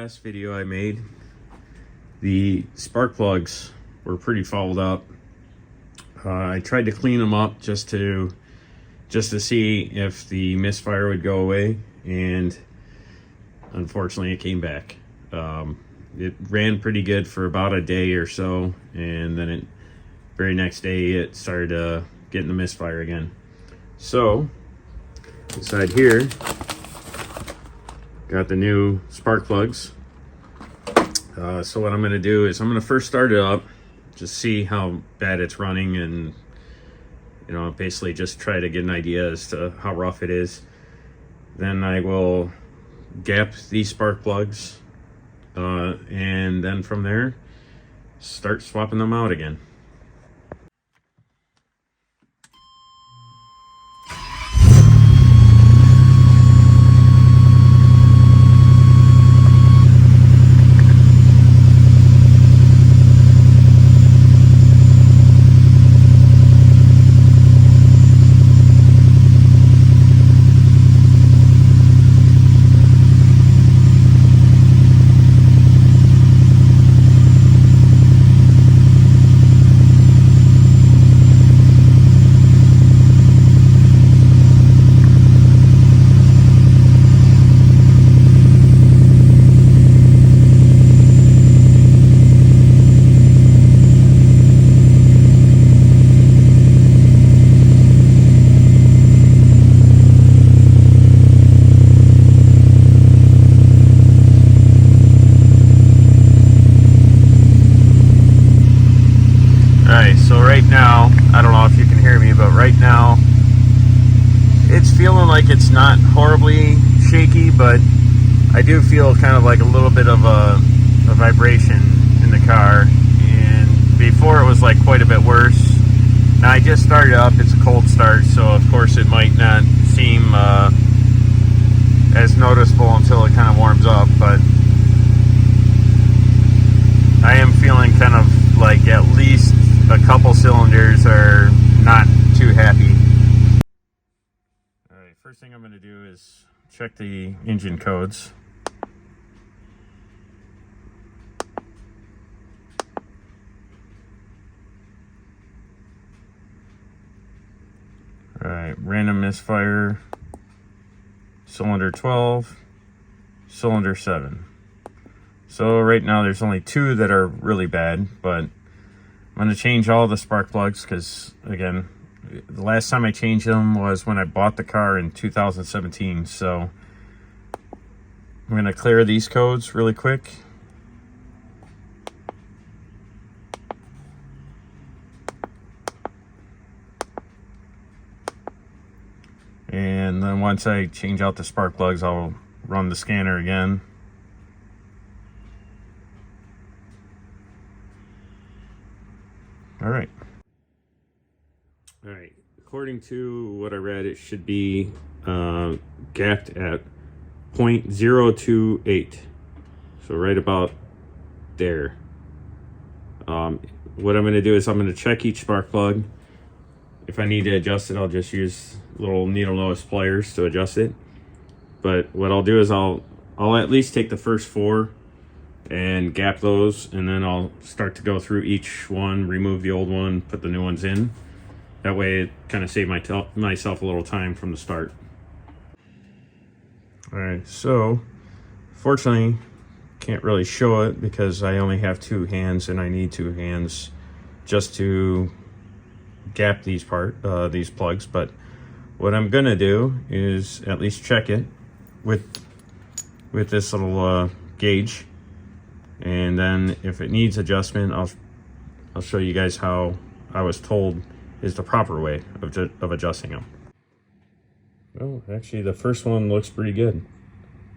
last video I made, the spark plugs were pretty fouled up. I tried to clean them up just to see if the misfire would go away, and unfortunately it came back. It ran pretty good for about a day or so, and then very next day it started getting the misfire again. So inside here got the new spark plugs. So what I'm going to do is I'm going to first start it up, just see how bad it's running, and basically just try to get an idea as to how rough it is. Then I will gap these spark plugs, and then from there start swapping them out again. So right now, I don't know if you can hear me, but right now it's feeling like it's not horribly shaky, but I do feel kind of like a little bit of a vibration in the car, and before it was like quite a bit worse. Now I just started up, it's a cold start, so of course it might not seem as noticeable until it kind of warms up, but I am feeling kind of like at least a couple cylinders are not too happy. All right, first thing I'm going to do is check the engine codes. All right, random misfire, cylinder 12, cylinder 7. So right now there's only 2 that are really bad, but I'm going to change all the spark plugs because, again, the last time I changed them was when I bought the car in 2017. So I'm going to clear these codes really quick. And then once I change out the spark plugs, I'll run the scanner again. All right. According to what I read, it should be gapped at 0.028. So right about there. What I'm going to do is I'm going to check each spark plug. If I need to adjust it, I'll just use little needle nose pliers to adjust it. But what I'll do is I'll at least take the first 4 and gap those, and then I'll start to go through each one, remove the old one, put the new ones in. That way it kind of saved myself a little time from the start. All right, so fortunately can't really show it because I only have 2 hands and I need 2 hands just to gap these plugs. But what I'm gonna do is at least check it with this little gauge. And then if it needs adjustment, I'll show you guys how I was told is the proper way of adjusting them. Well, actually the first one looks pretty good.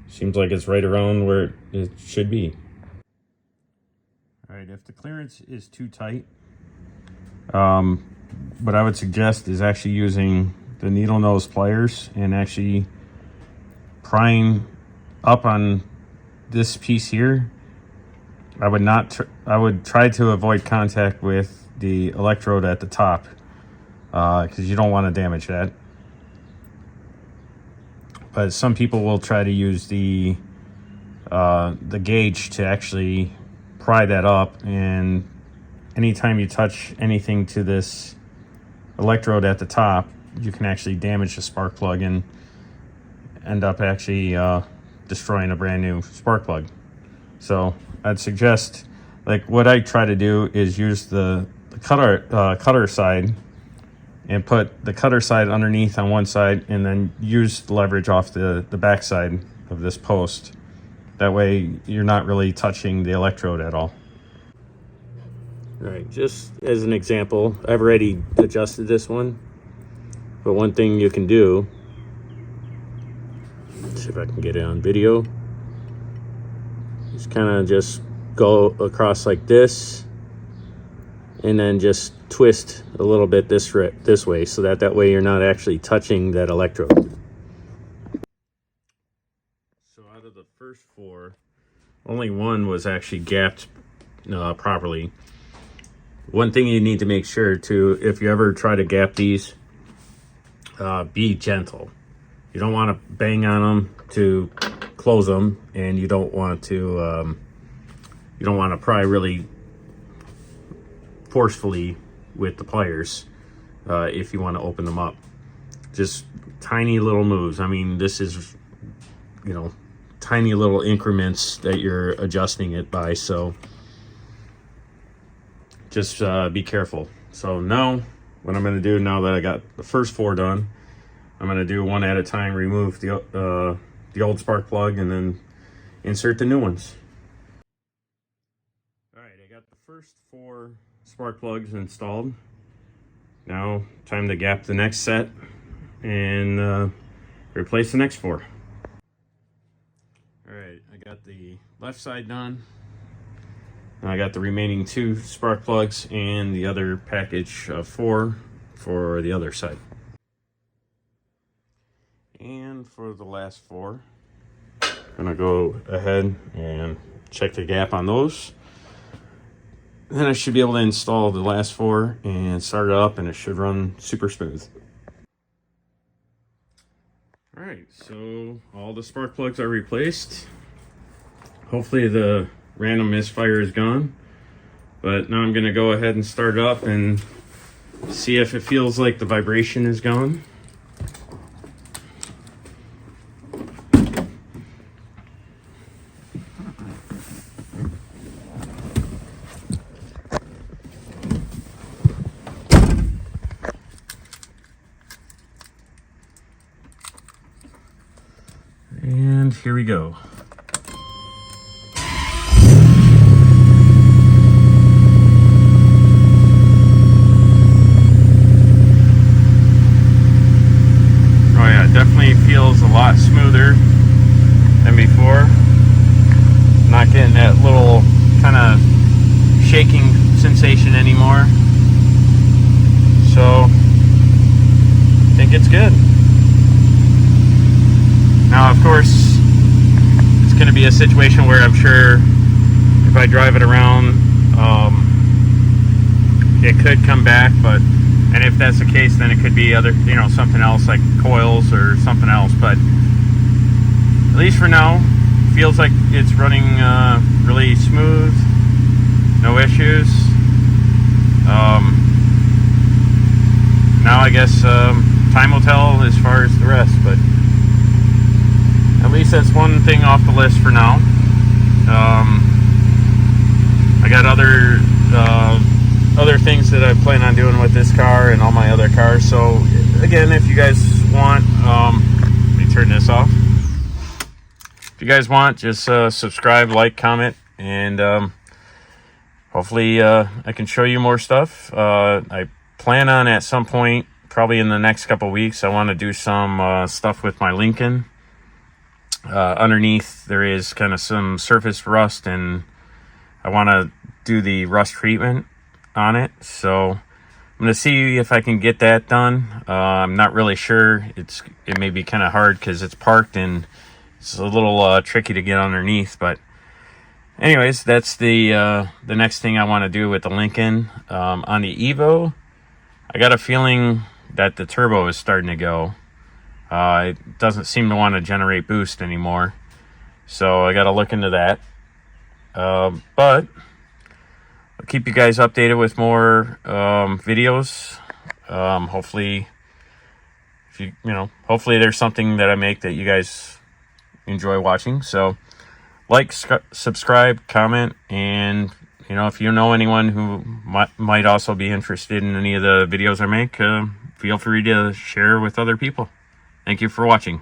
Seems like it's right around where it should be. All right, if the clearance is too tight, what I would suggest is actually using the needle nose pliers and actually prying up on this piece here. I would try to avoid contact with the electrode at the top because you don't want to damage that. But some people will try to use the the gauge to actually pry that up, and anytime you touch anything to this electrode at the top, you can actually damage the spark plug and end up actually destroying a brand new spark plug. So I'd suggest, like, what I try to do is use the cutter side and put the cutter side underneath on one side, and then use the leverage off the back side of this post. That way you're not really touching the electrode at all. All right, just as an example, I've already adjusted this one, but one thing you can do, let's see if I can get it on video, is kind of just go across like this, and then just twist a little bit this way, so that way you're not actually touching that electrode. So out of the first 4, only one was actually gapped properly. One thing you need to make sure too, if you ever try to gap these, be gentle. You don't want to bang on them to close them, and you don't want to pry really forcefully with the pliers if you want to open them up. Just tiny little moves. I mean, this is, you know, tiny little increments that you're adjusting it by, so just be careful. So now what I'm going to do, now that I got the first 4 done, I'm going to do one at a time, remove the old spark plug, and then insert the new ones. All right, I got the first 4 spark plugs installed. Now time to gap the next set and replace the next 4. All right, I got the left side done. I got the remaining 2 spark plugs and the other package of 4 for the other side. And for the last 4, I'm gonna go ahead and check the gap on those. Then I should be able to install the last 4 and start it up, and it should run super smooth. All right, so all the spark plugs are replaced. Hopefully the random misfire is gone, but now I'm going to go ahead and start it up and see if it feels like the vibration is gone. And here we go. Definitely feels a lot smoother than before. Not getting that little kind of shaking sensation anymore. So I think it's good. Now, of course, it's going to be a situation where I'm sure if I drive it around, it could come back, and if that's the case, then it could be other, something else like coils or something else. But at least for now, feels like it's running really smooth, no issues. Now I guess time will tell as far as the rest, but at least that's one thing off the list for now. I got other things that I plan on doing with this car and all my other cars. So again, if you guys want, let me turn this off. If you guys want, just subscribe, like, comment, and hopefully I can show you more stuff. I plan on at some point, probably in the next couple weeks, I want to do some stuff with my Lincoln. Underneath there is kind of some surface rust, and I want to do the rust treatment on it. So I'm going to see if I can get that done. I'm not really sure. It may be kind of hard because it's parked and it's a little tricky to get underneath. But anyways, that's the next thing I want to do with the Lincoln. On the Evo, I got a feeling that the turbo is starting to go. It doesn't seem to want to generate boost anymore. So I got to look into that. But I'll keep you guys updated with more videos. Hopefully, if you know, hopefully there's something that I make that you guys enjoy watching. So like, subscribe, comment, and you know, if you know anyone who might also be interested in any of the videos I make, feel free to share with other people. Thank you for watching.